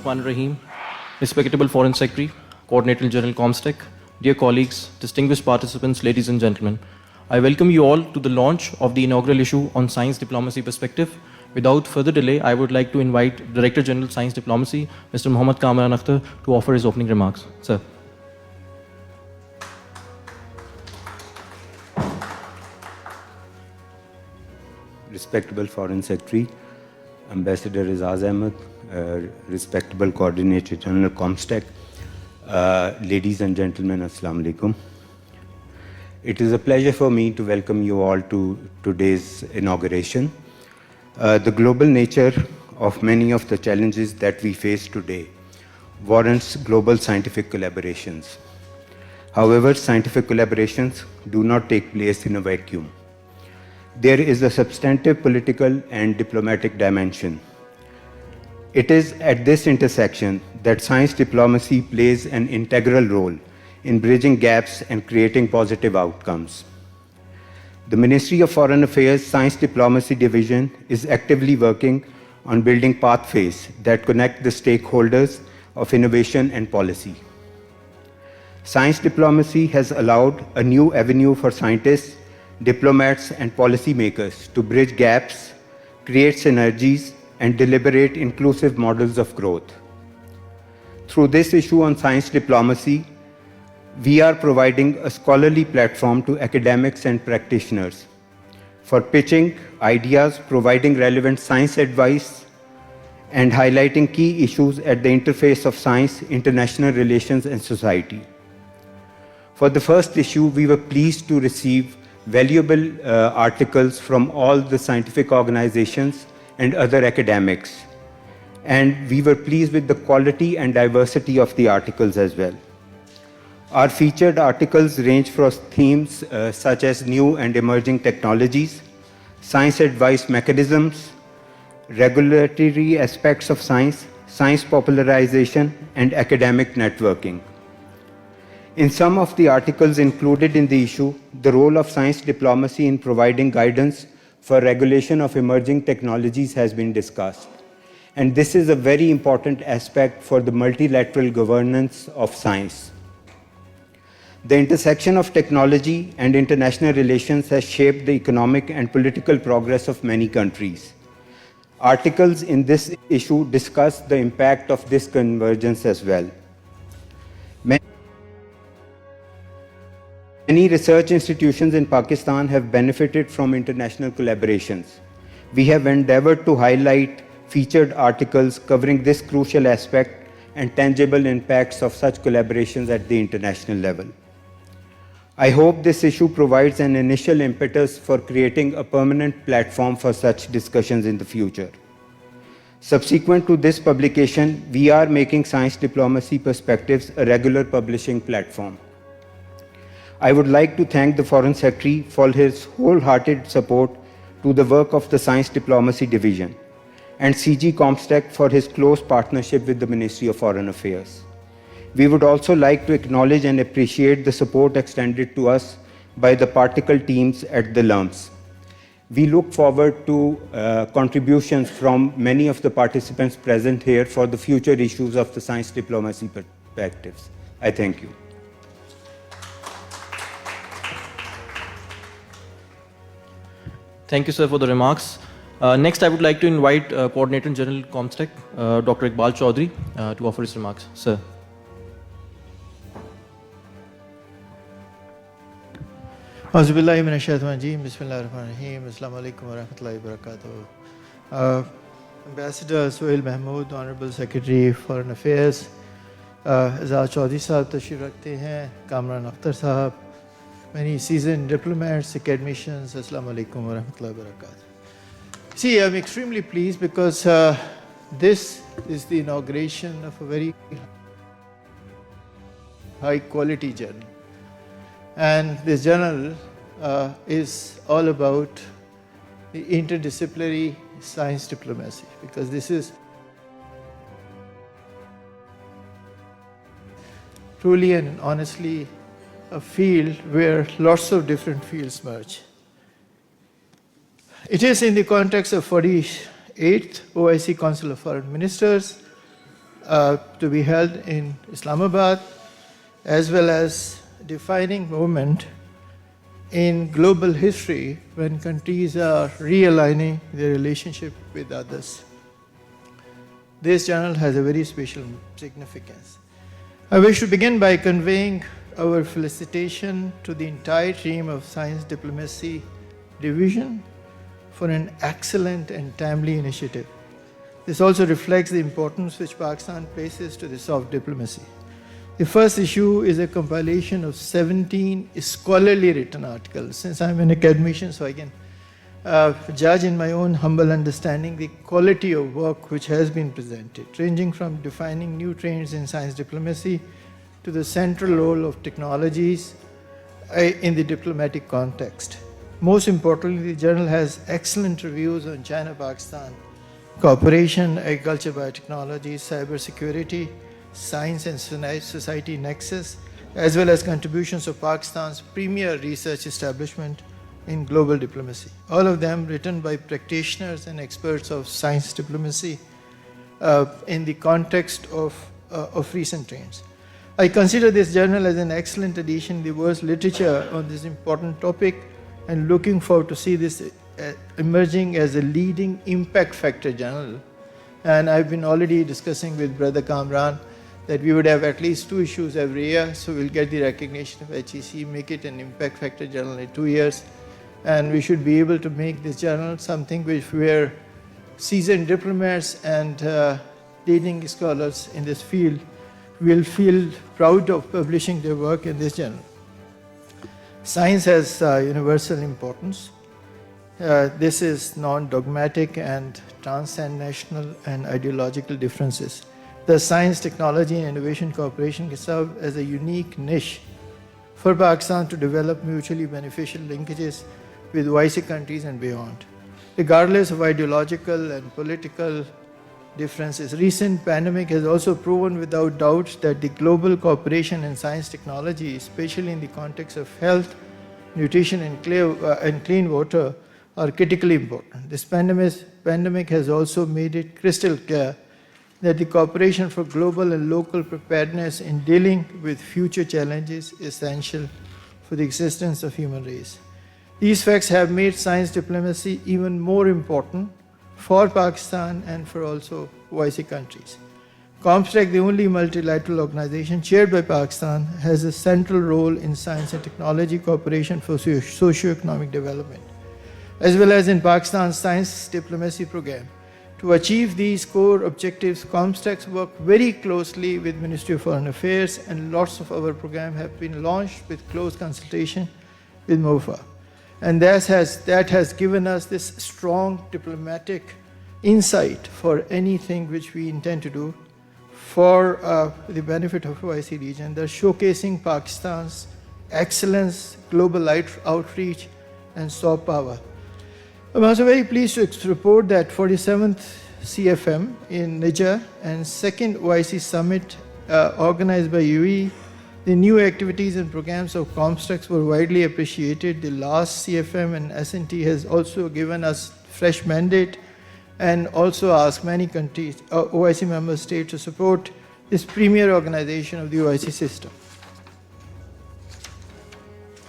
Rahim, respectable Foreign Secretary, Coordinator General Comstec, dear colleagues, distinguished participants, ladies and gentlemen, I welcome you all to the launch of the inaugural issue on Science Diplomacy Perspective. Without further delay, I would like to invite Director General Science Diplomacy, Mr. Mohammad Kamran Akhtar, to offer his opening remarks. Sir. Respectable Foreign Secretary, Ambassador Azaz Ahmed, respectable Coordinator General Comstec, ladies and gentlemen, Assalamu alaikum. It is a pleasure for me to welcome you all to today's inauguration. The global nature of many of the challenges that we face today warrants global scientific collaborations. However, scientific collaborations do not take place in a vacuum. There is a substantive political and diplomatic dimension. It is at this intersection that science diplomacy plays an integral role in bridging gaps and creating positive outcomes. The Ministry of Foreign Affairs Science Diplomacy Division is actively working on building pathways that connect the stakeholders of innovation and policy. Science diplomacy has allowed a new avenue for scientists, diplomats, and policymakers to bridge gaps, create synergies, and deliberate inclusive models of growth. Through this issue on science diplomacy, we are providing a scholarly platform to academics and practitioners for pitching ideas, providing relevant science advice, and highlighting key issues at the interface of science, international relations, and society. For the first issue, we were pleased to receive valuable articles from all the scientific organizations and other academics. And we were pleased with the quality and diversity of the articles as well. Our featured articles range from themes such as new and emerging technologies, science advice mechanisms, regulatory aspects of science, science popularization, and academic networking. In some of the articles included in the issue, the role of science diplomacy in providing guidance for regulation of emerging technologies has been discussed. And this is a very important aspect for the multilateral governance of science. The intersection of technology and international relations has shaped the economic and political progress of many countries. Articles in this issue discuss the impact of this convergence as well. Many research institutions in Pakistan have benefited from international collaborations. We have endeavored to highlight featured articles covering this crucial aspect and tangible impacts of such collaborations at the international level. I hope this issue provides an initial impetus for creating a permanent platform for such discussions in the future. Subsequent to this publication, we are making Science Diplomacy Perspectives a regular publishing platform. I would like to thank the Foreign Secretary for his wholehearted support to the work of the Science Diplomacy Division and CG Comstec for his close partnership with the Ministry of Foreign Affairs. We would also like to acknowledge and appreciate the support extended to us by the particle teams at the LUMS. We look forward to contributions from many of the participants present here for the future issues of the Science Diplomacy Perspectives. I thank you. Thank you, sir, for the remarks. Next, I would like to invite Coordinator General Comstec, Dr. Iqbal Chaudhry, to offer his remarks. Sir. Auzubillahi minash shaitanir rajeem. Bismillahirrahmanirrahim. Assalamu alaikum wa rahmatullahi wa barakatuh. Ambassador Suhail Mahmood, Honorable Secretary Foreign Affairs, Azaz Chaudhry Sahab tashrif rakhte hain, Kamran Akhtar Sahab, many seasoned diplomats, academicians, Assalamu alaikum wa rahmatullahi wa barakatuh. See, I'm extremely pleased because this is the inauguration of a very high quality journal. And this journal is all about the interdisciplinary science diplomacy, because this is truly and honestly a field where lots of different fields merge. It is in the context of 48th OIC Council of Foreign Ministers, to be held in Islamabad, as well as defining moment in global history when countries are realigning their relationship with others. This journal has a very special significance. I wish to begin by conveying our felicitation to the entire team of Science Diplomacy Division for an excellent and timely initiative. This also reflects the importance which Pakistan places to the soft diplomacy. The first issue is a compilation of 17 scholarly written articles. Since I'm an academician, so I can judge in my own humble understanding the quality of work which has been presented, ranging from defining new trends in science diplomacy to the central role of technologies in the diplomatic context. Most importantly, the journal has excellent reviews on China-Pakistan cooperation, agriculture, biotechnology, cybersecurity, science and society nexus, as well as contributions of Pakistan's premier research establishment in global diplomacy. All of them written by practitioners and experts of science diplomacy in the context of recent trends. I consider this journal as an excellent addition in the world's literature on this important topic, and looking forward to see this emerging as a leading impact factor journal. And I've been already discussing with Brother Kamran that we would have at least 2 issues every year, so we'll get the recognition of HEC, make it an impact factor journal in 2 years, and we should be able to make this journal something where seasoned diplomats and leading scholars in this field will feel proud of publishing their work in this journal. Science has universal importance. This is non-dogmatic and transcend national and ideological differences. The science, technology, and innovation cooperation can serve as a unique niche for Pakistan to develop mutually beneficial linkages with OIC countries and beyond. Regardless of ideological and political differences, recent pandemic has also proven without doubt that the global cooperation in science technology, especially in the context of health, nutrition, and clean water, are critically important. This pandemic has also made it crystal clear that the cooperation for global and local preparedness in dealing with future challenges is essential for the existence of human race. These facts have made science diplomacy even more important for Pakistan and for also OIC countries. COMSTEC, the only multilateral organization chaired by Pakistan, has a central role in science and technology cooperation for socio-economic development, as well as in Pakistan's science diplomacy program. To achieve these core objectives, COMSTEC work very closely with Ministry of Foreign Affairs, and lots of our programs have been launched with close consultation with MOFA. And that has given us this strong diplomatic insight for anything which we intend to do for the benefit of OIC region. They're showcasing Pakistan's excellence, global outreach, and soft power. I'm also very pleased to report that 47th CFM in Niger and 2nd OIC Summit organized by UAE, the new activities and programs of COMSTEC were widely appreciated. The last CFM and S&T has also given us fresh mandate and also asked many countries, OIC member states, to support this premier organization of the OIC system.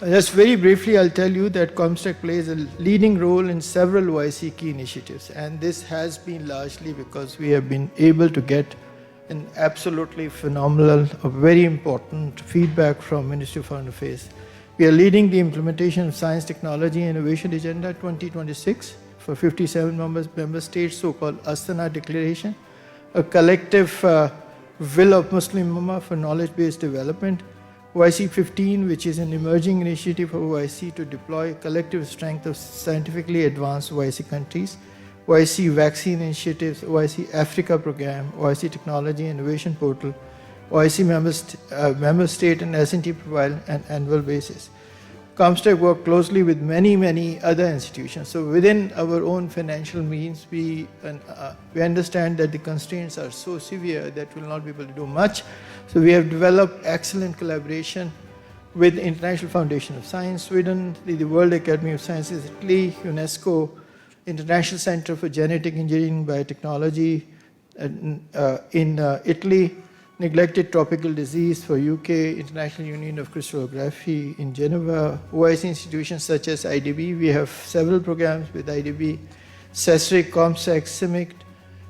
Just very briefly, I'll tell you that COMSTEC plays a leading role in several OIC key initiatives, and this has been largely because we have been able to get an absolutely phenomenal, very important feedback from Ministry of Foreign Affairs. We are leading the implementation of Science, Technology, and Innovation Agenda 2026 for 57 member states, so-called Astana Declaration, a collective will of Muslim Ummah for knowledge-based development, OIC 15, which is an emerging initiative of OIC to deploy collective strength of scientifically advanced OIC countries, OIC vaccine initiatives, OIC Africa program, OIC technology innovation portal, OIC member state and S&T provide an annual basis. COMSTEC work closely with many other institutions. So within our own financial means, we understand that the constraints are so severe that we will not be able to do much. So we have developed excellent collaboration with the International Foundation of Science, Sweden, the World Academy of Sciences, Italy, UNESCO, International Center for Genetic Engineering and Biotechnology, in Italy, neglected tropical disease for UK, International Union of Crystallography in Geneva, OIC institutions such as IDB. We have several programs with IDB, CESRIC, COMSEC, CIMIC,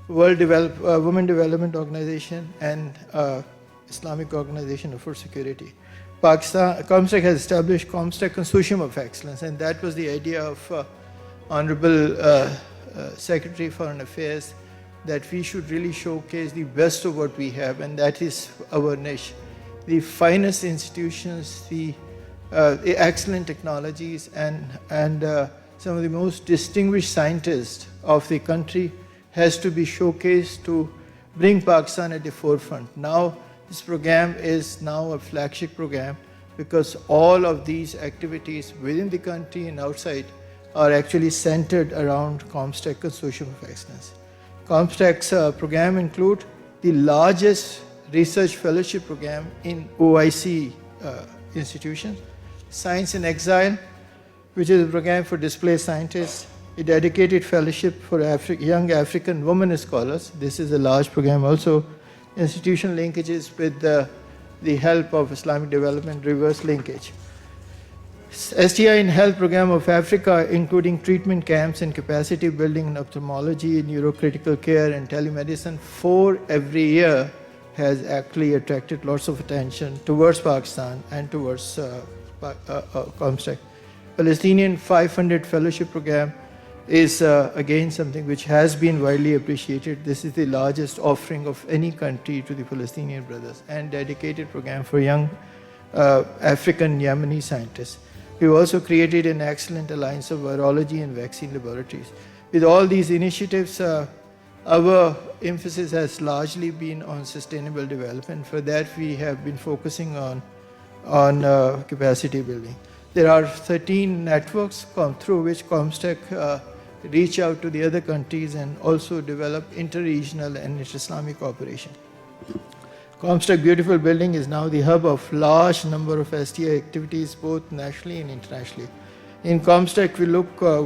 Women Development Organization, and Islamic Organization of Food Security. Pakistan, COMSEC has established COMSEC Consortium of Excellence, and that was the idea of Honorable Secretary for Foreign Affairs, that we should really showcase the best of what we have, and that is our niche. The finest institutions, the excellent technologies, and some of the most distinguished scientists of the country has to be showcased to bring Pakistan at the forefront. Now, this program is now a flagship program because all of these activities within the country and outside are actually centered around COMSTEC Consortium of Excellence. COMSTEC's program include the largest research fellowship program in OIC institutions, Science in Exile, which is a program for displaced scientists, a dedicated fellowship for young African women scholars. This is a large program also. Institutional linkages with the help of Islamic development, reverse linkage. STI in Health Program of Africa, including treatment camps and capacity building in ophthalmology, neurocritical care, and telemedicine, 4 every year, has actually attracted lots of attention towards Pakistan and towards COMSTEC. Palestinian 500 Fellowship Program is again something which has been widely appreciated. This is the largest offering of any country to the Palestinian brothers, and dedicated program for young African Yemeni scientists. We've also created an excellent alliance of virology and vaccine laboratories. With all these initiatives, our emphasis has largely been on sustainable development. For that, we have been focusing on capacity building. There are 13 networks through which COMSTEC reach out to the other countries and also develop inter-regional and inter-Islamic cooperation. COMSTEC Beautiful Building is now the hub of large number of STI activities, both nationally and internationally. In COMSTEC, we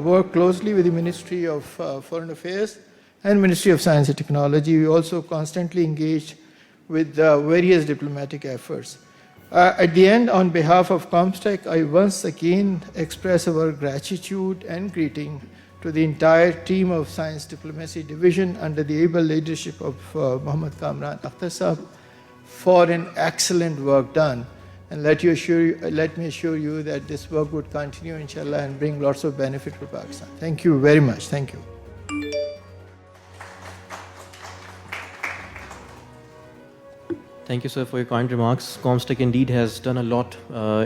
work closely with the Ministry of Foreign Affairs and Ministry of Science and Technology. We also constantly engage with various diplomatic efforts. At the end, on behalf of COMSTEC, I once again express our gratitude and greeting to the entire team of Science Diplomacy Division under the able leadership of Muhammad Kamran Akhtar Sahab for an excellent work done. And let me assure you that this work would continue, inshallah, and bring lots of benefit for Pakistan. Thank you very much. Thank you. Thank you, sir, for your kind remarks. COMSTEC indeed has done a lot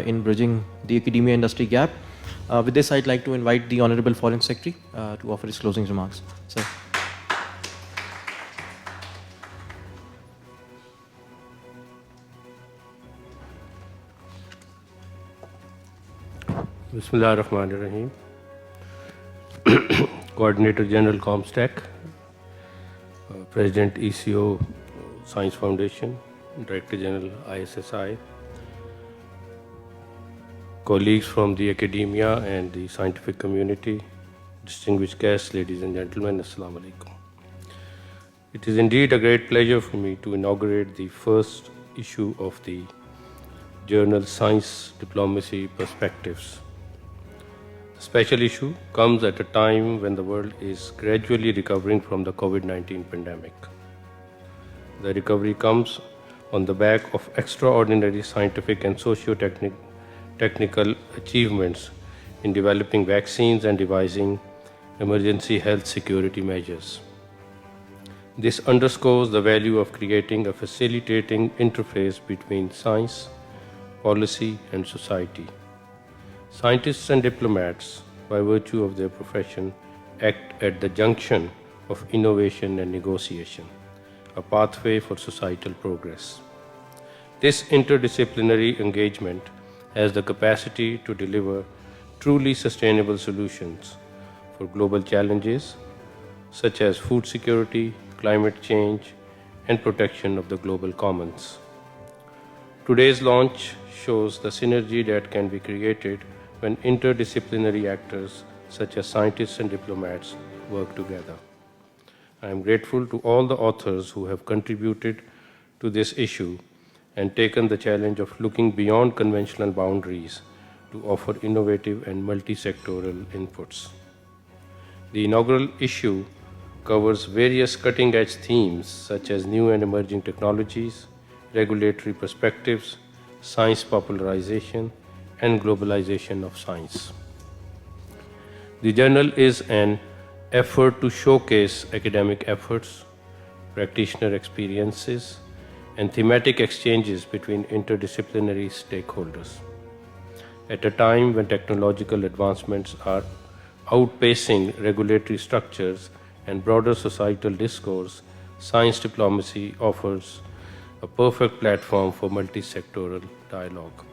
in bridging the academia-industry gap. With this, I'd like to invite the Honorable Foreign Secretary to offer his closing remarks. Sir. Bismillah ar-Rahman ar-Rahim. Coordinator General COMSTEC, President ECO Science Foundation, Director General ISSI, colleagues from the academia and the scientific community, distinguished guests, ladies and gentlemen, Assalamu alaikum. It is indeed a great pleasure for me to inaugurate the first issue of the journal Science Diplomacy Perspectives. The special issue comes at a time when the world is gradually recovering from the COVID-19 pandemic. The recovery comes on the back of extraordinary scientific and socio-technical achievements in developing vaccines and devising emergency health security measures. This underscores the value of creating a facilitating interface between science, policy, and society. Scientists and diplomats, by virtue of their profession, act at the junction of innovation and negotiation, a pathway for societal progress. This interdisciplinary engagement has the capacity to deliver truly sustainable solutions for global challenges such as food security, climate change, and protection of the global commons. Today's launch shows the synergy that can be created when interdisciplinary actors such as scientists and diplomats work together. I am grateful to all the authors who have contributed to this issue and taken the challenge of looking beyond conventional boundaries to offer innovative and multi-sectoral inputs. The inaugural issue covers various cutting-edge themes such as new and emerging technologies, regulatory perspectives, science popularization, and globalization of science. The journal is an effort to showcase academic efforts, practitioner experiences, and thematic exchanges between interdisciplinary stakeholders. At a time when technological advancements are outpacing regulatory structures and broader societal discourse, science diplomacy offers a perfect platform for multi-sectoral dialogue.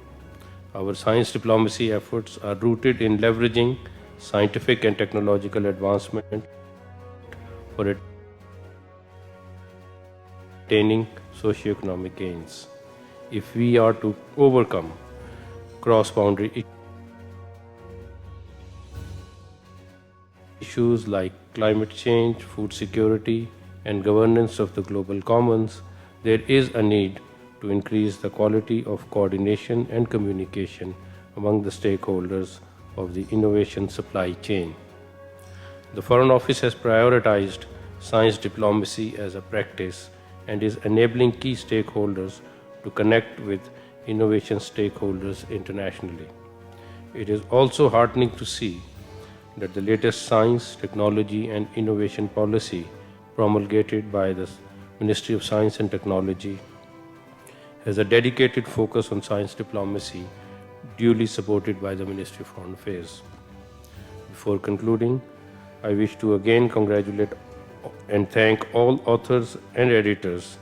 Our science diplomacy efforts are rooted in leveraging scientific and technological advancement for attaining socioeconomic gains. If we are to overcome cross-boundary issues like climate change, food security, and governance of the global commons, there is a need to increase the quality of coordination and communication among the stakeholders of the innovation supply chain. The Foreign Office has prioritized science diplomacy as a practice and is enabling key stakeholders to connect with innovation stakeholders internationally. It is also heartening to see that the latest science, technology, and innovation policy promulgated by the Ministry of Science and Technology has a dedicated focus on science diplomacy, duly supported by the Ministry of Foreign Affairs. Before concluding, I wish to again congratulate and thank all authors and editors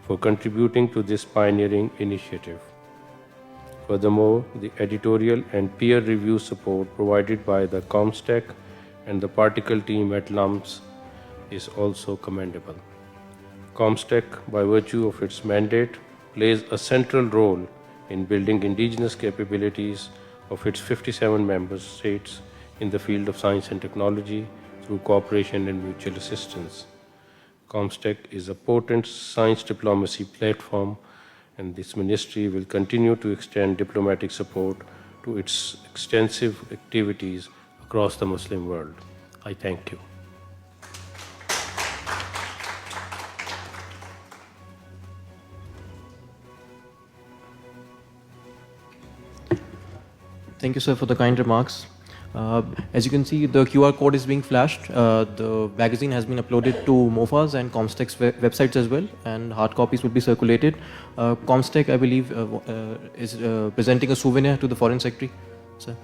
for contributing to this pioneering initiative. Furthermore, the editorial and peer review support provided by the ComStack and the particle team at LUMS is also commendable. ComStack, by virtue of its mandate, plays a central role in building indigenous capabilities of its 57 member states in the field of science and technology through cooperation and mutual assistance. ComStack is a potent science diplomacy platform, and this ministry will continue to extend diplomatic support to its extensive activities across the Muslim world. I thank you. Thank you, sir, for the kind remarks. As you can see, the QR code is being flashed. The magazine has been uploaded to MOFA's and ComStack's websites as well, and hard copies will be circulated. ComStack, I believe, is presenting a souvenir to the Foreign Secretary. Sir.